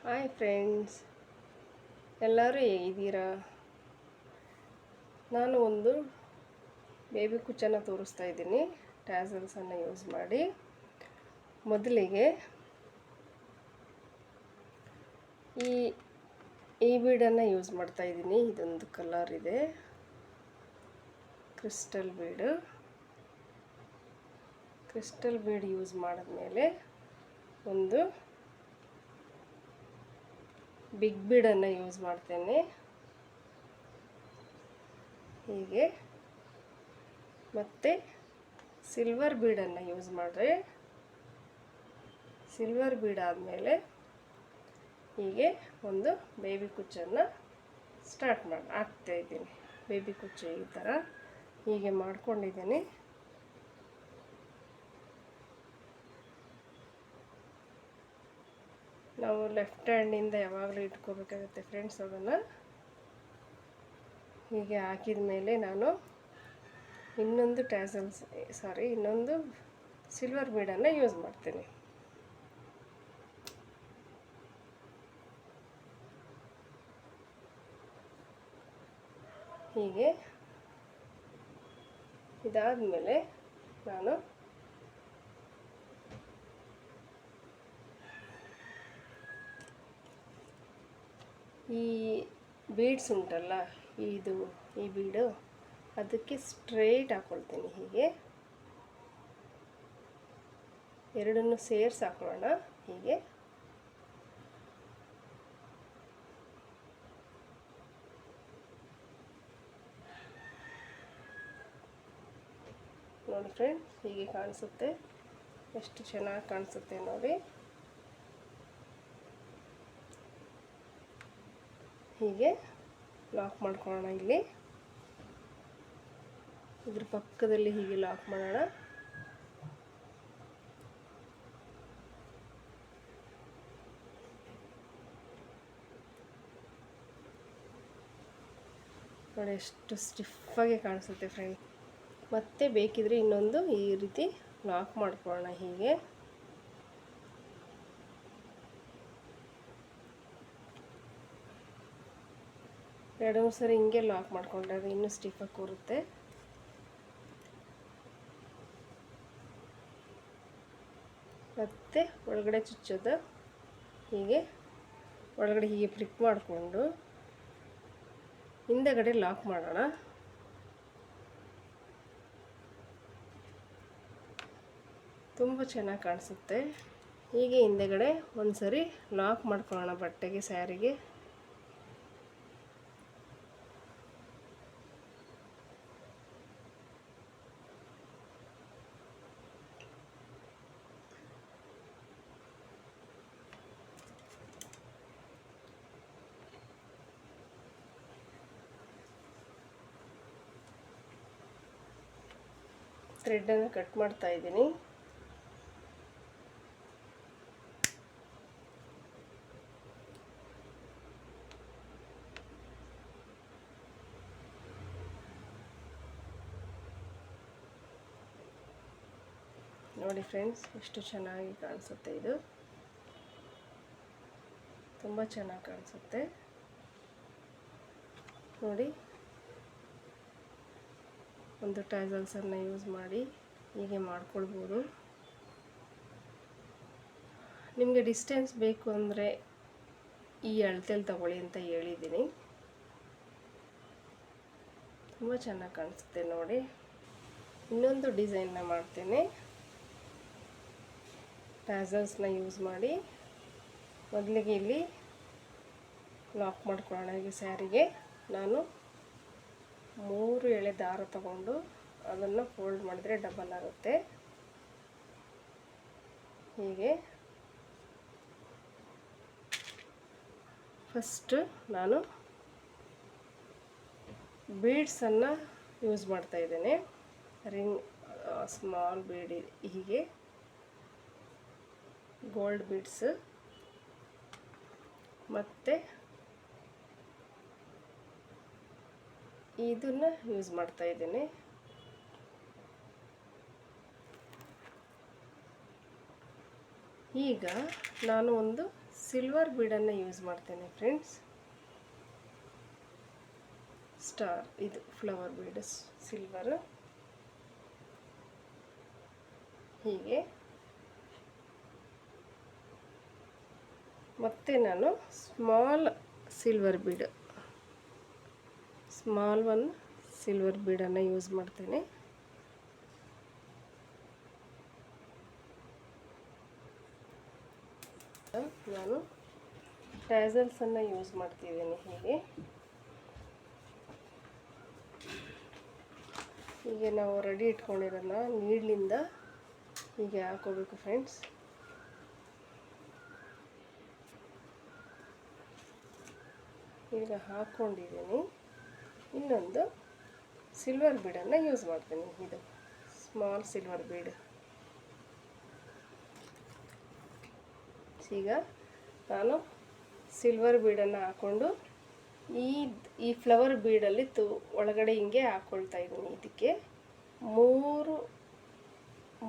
Hi friends, ಎಲ್ಲರೂ ಹೇಗಿದ್ದೀರಾ? ನಾನು ಒಂದು ಬೇಬಿ ಕುಚ್ಚನ್ನು ತೋರಿಸ್ತಾ ಇದ್ದೀನಿ. ಟ್ಯಾಸಲ್ಸನ್ನು ಯೂಸ್ ಮಾಡಿ ಮೊದಲಿಗೆ ಈ ಈ ಬೀಡನ್ನು ಯೂಸ್ ಮಾಡ್ತಾ ಇದ್ದೀನಿ. ಇದೊಂದು ಕಲರ್ ಇದೆ, ಕ್ರಿಸ್ಟಲ್ ಬೀಡ್ ಯೂಸ್ ಮಾಡಿದ್ಮೇಲೆ ಒಂದು ಬಿಗ್ ಬೀಡನ್ನು ಯೂಸ್ ಮಾಡ್ತೇನೆ ಹೀಗೆ. ಮತ್ತು ಸಿಲ್ವರ್ ಬೀಡನ್ನು ಯೂಸ್ ಮಾಡಿದ್ರೆ ಸಿಲ್ವರ್ ಬೀಡ್ ಆದಮೇಲೆ ಹೀಗೆ ಒಂದು ಬೇಬಿ ಕುಚ್ಚನ್ನು ಹಾಕ್ತಾ ಇದ್ದೀನಿ. ಬೇಬಿ ಕುಚ್ಚು ಈ ಥರ ಹೀಗೆ ಮಾಡ್ಕೊಂಡಿದ್ದೀನಿ. ನಾವು ಲೆಫ್ಟ್ ಹ್ಯಾಂಡಿಂದ ಯಾವಾಗಲೂ ಇಟ್ಕೋಬೇಕಾಗುತ್ತೆ ಫ್ರೆಂಡ್ಸ್. ಅದನ್ನು ಹೀಗೆ ಹಾಕಿದ ಮೇಲೆ ನಾನು ಇನ್ನೊಂದು ಸಿಲ್ವರ್ ಬೀಡನ್ನು ಯೂಸ್ ಮಾಡ್ತೀನಿ. ಹೀಗೆ ಇದಾದಮೇಲೆ ನಾನು ಈ ಬೀಡ್ಸ್ ಉಂಟಲ್ಲ, ಈ ಬೀಡು ಅದಕ್ಕೆ ಸ್ಟ್ರೈಟ್ ಹಾಕ್ಕೊಳ್ತೀನಿ. ಹೀಗೆ ಎರಡನ್ನು ಸೇರಿಸಿ ಹಾಕೊಳ್ಳೋಣ. ಹೀಗೆ ನೋಡಿ ಫ್ರೆಂಡ್ಸ್, ಹೀಗೆ ಕಾಣಿಸುತ್ತೆ. ಎಷ್ಟು ಚೆನ್ನಾಗಿ ಕಾಣಿಸುತ್ತೆ ನೋಡಿ. ಹೀಗೆ ಲಾಕ್ ಮಾಡ್ಕೊಳ್ಳೋಣ. ಇಲ್ಲಿ ಇದ್ರ ಪಕ್ಕದಲ್ಲಿ ಹೀಗೆ ಲಾಕ್ ಮಾಡೋಣ. ನೋಡಿ ಎಷ್ಟು ಸ್ಟಿಫಾಗಿ ಕಾಣಿಸುತ್ತೆ ಫ್ರೆಂಡ್. ಮತ್ತೆ ಬೇಕಿದ್ರೆ ಇನ್ನೊಂದು ಈ ರೀತಿ ಲಾಕ್ ಮಾಡ್ಕೊಳ್ಳೋಣ. ಹೀಗೆ ಎರಡು ಮೂರು ಸರಿ ಹಿಂಗೆ ಲಾಕ್ ಮಾಡಿಕೊಂಡ್ರೆ ಅದು ಇನ್ನೂ ಸ್ಟಿಫಾಗಿ ಕೂರುತ್ತೆ. ಮತ್ತು ಒಳಗಡೆ ಚುಚ್ಚೋದು ಹೀಗೆ ಒಳಗಡೆ ಹೀಗೆ ಫ್ಲಿಕ್ ಮಾಡಿಕೊಂಡು ಹಿಂದಗಡೆ ಲಾಕ್ ಮಾಡೋಣ. ತುಂಬ ಚೆನ್ನಾಗಿ ಕಾಣಿಸುತ್ತೆ. ಹೀಗೆ ಹಿಂದಗಡೆ ಒಂದು ಸರಿ ಲಾಕ್ ಮಾಡ್ಕೊಳ್ಳೋಣ ಬಟ್ಟೆಗೆ, ಸ್ಯಾರಿಗೆ. ಥ್ರೆಡ್ಡನ್ನು ಕಟ್ ಮಾಡ್ತಾ ಇದ್ದೀನಿ. ನೋಡಿ ಫ್ರೆಂಡ್ಸ್, ಎಷ್ಟು ಚೆನ್ನಾಗಿ ಕಾಣಿಸುತ್ತೆ. ಇದು ತುಂಬ ಚೆನ್ನಾಗಿ ಕಾಣಿಸುತ್ತೆ ನೋಡಿ. ಒಂದು ಟ್ಯಾಸಲ್ಸನ್ನು ಯೂಸ್ ಮಾಡಿ ಹೀಗೆ ಮಾಡ್ಕೊಳ್ಬೋದು. ನಿಮಗೆ ಡಿಸ್ಟೆನ್ಸ್ ಬೇಕು ಅಂದರೆ ಈ ಅಳತೆಯಲ್ಲಿ ತಗೊಳ್ಳಿ ಅಂತ ಹೇಳಿದ್ದೀನಿ. ತುಂಬ ಚೆನ್ನಾಗಿ ಕಾಣಿಸುತ್ತೆ ನೋಡಿ. ಇನ್ನೊಂದು ಡಿಸೈನ್ನ ಮಾಡ್ತೇನೆ. ಟ್ಯಾಸಲ್ಸ್ನ ಯೂಸ್ ಮಾಡಿ ಮೊದಲಿಗೆ ಇಲ್ಲಿ ಲಾಕ್ ಮಾಡ್ಕೊಳ್ಳೋಣ. ಈಗ ಸ್ಯಾರಿಗೆ ನಾನು 3 ಎಳೆ ದಾರ ತಗೊಂಡು ಅದನ್ನು ಫೋಲ್ಡ್ ಮಾಡಿದರೆ ಡಬಲ್ ಆಗುತ್ತೆ. ಹೀಗೆ ಫಸ್ಟು ನಾನು ಬೀಡ್ಸನ್ನು ಯೂಸ್ ಮಾಡ್ತಾ ಇದ್ದೇನೆ. ಸ್ಮಾಲ್ ಬೀಡ್, ಹೀಗೆ ಗೋಲ್ಡ್ ಬೀಡ್ಸ್ ಮತ್ತು ಇದನ್ನು ಯೂಸ್ ಮಾಡ್ತಾ ಇದ್ದೇನೆ. ಈಗ ನಾನು ಒಂದು ಸಿಲ್ವರ್ ಬೀಡನ್ನು ಯೂಸ್ ಮಾಡ್ತೇನೆ ಫ್ರೆಂಡ್ಸ್. ಸ್ಟಾರ್, ಇದು ಫ್ಲವರ್ ಬೀಡ್ ಸಿಲ್ವರ್. ಹೀಗೆ ಮತ್ತು ನಾನು small silver bead, small one silver ಬೀಡನ್ನು ಯೂಸ್ ಮಾಡ್ತೇನೆ. ನಾನು ಟ್ಯಾಸಲ್ಸನ್ನು ಯೂಸ್ ಮಾಡ್ತಿದ್ದೀನಿ. ಹೀಗೆ ನಾವು ರೆಡಿ ಇಟ್ಕೊಂಡಿರೋಣ ನೀಡ್ಲಿಂದ ಹೀಗೆ ಹಾಕೋಬೇಕು ಫ್ರೆಂಡ್ಸ್. ಈಗ ಹಾಕ್ಕೊಂಡಿದ್ದೀನಿ. ಇನ್ನೊಂದು ಸಿಲ್ವರ್ ಬೀಡನ್ನು ಯೂಸ್ ಮಾಡ್ತೀನಿ. ಇದು ಸ್ಮಾಲ್ ಸಿಲ್ವರ್ ಬೀಡ್. ಈಗ ನಾನು ಸಿಲ್ವರ್ ಬೀಡನ್ನು ಹಾಕ್ಕೊಂಡು ಈ ಫ್ಲವರ್ ಬೀಡಲ್ಲಿ ಒಳಗಡೆ ಹಿಂಗೆ ಹಾಕ್ಕೊಳ್ತಾ ಇದ್ದೀನಿ. ಇದಕ್ಕೆ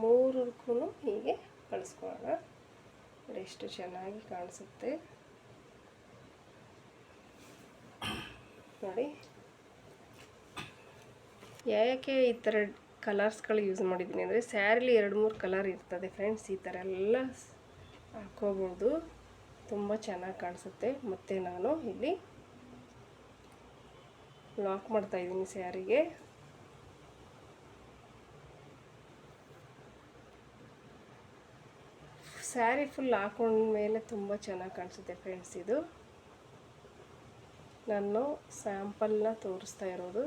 ಮೂರಕ್ಕೂ ಹೀಗೆ ಕಳಿಸ್ಕೊಳ್ಳೋಣ. ಎಷ್ಟು ಚೆನ್ನಾಗಿ ಕಾಣಿಸುತ್ತೆ ನೋಡಿ. ಯಾಕೆ ಈ ಥರ ಕಲರ್ಸ್ಗಳು ಯೂಸ್ ಮಾಡಿದ್ದೀನಿ ಅಂದರೆ ಸ್ಯಾರಿಲಿ 2-3 ಕಲರ್ ಇರ್ತದೆ ಫ್ರೆಂಡ್ಸ್. ಈ ಥರ ಎಲ್ಲ ಹಾಕ್ಕೋಬೋದು, ತುಂಬ ಚೆನ್ನಾಗಿ ಕಾಣಿಸುತ್ತೆ. ಮತ್ತು ನಾನು ಇಲ್ಲಿ ಲಾಕ್ ಮಾಡ್ತಾಯಿದ್ದೀನಿ ಸ್ಯಾರಿಗೆ. ಸ್ಯಾರಿ ಫುಲ್ ಹಾಕೊಂಡ್ಮೇಲೆ ತುಂಬ ಚೆನ್ನಾಗಿ ಕಾಣಿಸುತ್ತೆ ಫ್ರೆಂಡ್ಸ್. ಇದು ನಾನು ಸ್ಯಾಂಪಲ್ನ ತೋರಿಸ್ತಾ ಇರೋದು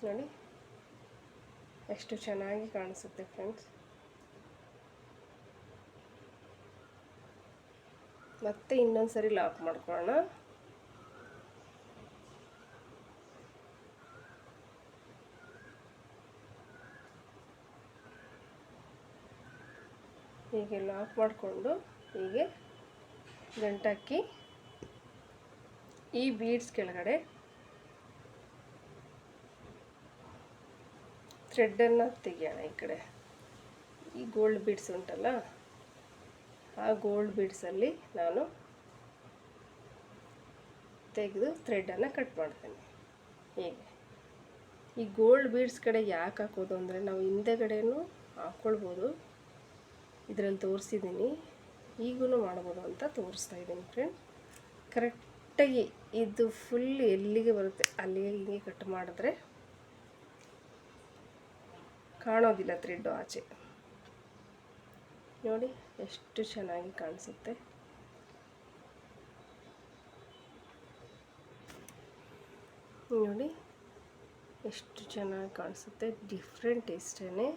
ನೋಡಿ, ಎಷ್ಟು ಚೆನ್ನಾಗಿ ಕಾಣಿಸುತ್ತೆ ಫ್ರೆಂಡ್ಸ್. ಮತ್ತೆ ಇನ್ನೊಂದು ಸರಿ ಲಾಕ್ ಮಾಡ್ಕೊಳ್ಳೋಣ. ಹೀಗೆ ಲಾಕ್ ಮಾಡಿಕೊಂಡು ಹೀಗೆ ಗಂಟಾಕಿ ಈ ಬೀಡ್ಸ್ ಕೆಳಗಡೆ ಥ್ರೆಡ್ಡನ್ನು ತೆಗಿಯೋಣ. ಈ ಕಡೆ ಈ ಗೋಲ್ಡ್ ಬೀಡ್ಸ್ ಉಂಟಲ್ಲ, ಆ ಗೋಲ್ಡ್ ಬೀಡ್ಸಲ್ಲಿ ನಾನು ತೆಗೆದು ಥ್ರೆಡ್ಡನ್ನು ಕಟ್ ಮಾಡ್ತೇನೆ. ಹೀಗೆ ಈ ಗೋಲ್ಡ್ ಬೀಡ್ಸ್ ಕಡೆ ಯಾಕೆ ಹಾಕೋದು ಅಂದರೆ ನಾವು ಹಿಂದೆಗಡೆನೂ ಹಾಕ್ಕೊಳ್ಬೋದು. ಇದರಲ್ಲಿ ತೋರಿಸಿದ್ದೀನಿ, ಈಗೂ ಮಾಡ್ಬೋದು ಅಂತ ತೋರಿಸ್ತಾ ಇದ್ದೀನಿ ಫ್ರೆಂಡ್. ಕರೆಕ್ಟಾಗಿ ಇದು ಫುಲ್ ಎಲ್ಲಿಗೆ ಬರುತ್ತೆ ಅಲ್ಲಿಗೆ ಹೀಗೆ ಕಟ್ ಮಾಡಿದ್ರೆ ಕಾಣೋದಿಲ್ಲ ಥ್ರೆಡ್ಡು ಆಚೆ. ನೋಡಿ ಎಷ್ಟು ಚೆನ್ನಾಗಿ ಕಾಣಿಸುತ್ತೆ. ನೋಡಿ ಎಷ್ಟು ಚೆನ್ನಾಗಿ ಕಾಣಿಸುತ್ತೆ. ಡಿಫ್ರೆಂಟ್ ಇಷ್ಟೇ.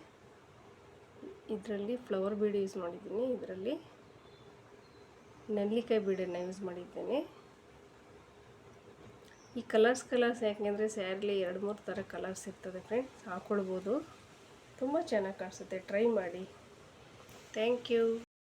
ಇದರಲ್ಲಿ ಫ್ಲವರ್ ಬೀಡ್ ಯೂಸ್ ಮಾಡಿದ್ದೀನಿ, ಇದರಲ್ಲಿ ನೆಲ್ಲಿಕಾಯಿ ಬೀಡನ್ನು ಯೂಸ್ ಮಾಡಿದ್ದೇನೆ. ಈ ಕಲರ್ಸ್ ಯಾಕೆಂದರೆ ಸ್ಯಾರಿಲಿ 2-3 ಥರ ಕಲರ್ಸ್ ಇರ್ತದೆ ಫ್ರೆಂಡ್ಸ್, ಹಾಕ್ಕೊಳ್ಬೋದು. ತುಂಬ ಚೆನ್ನಾಗಿ ಕಾಣಿಸುತ್ತೆ. ಟ್ರೈ ಮಾಡಿ. Thank you.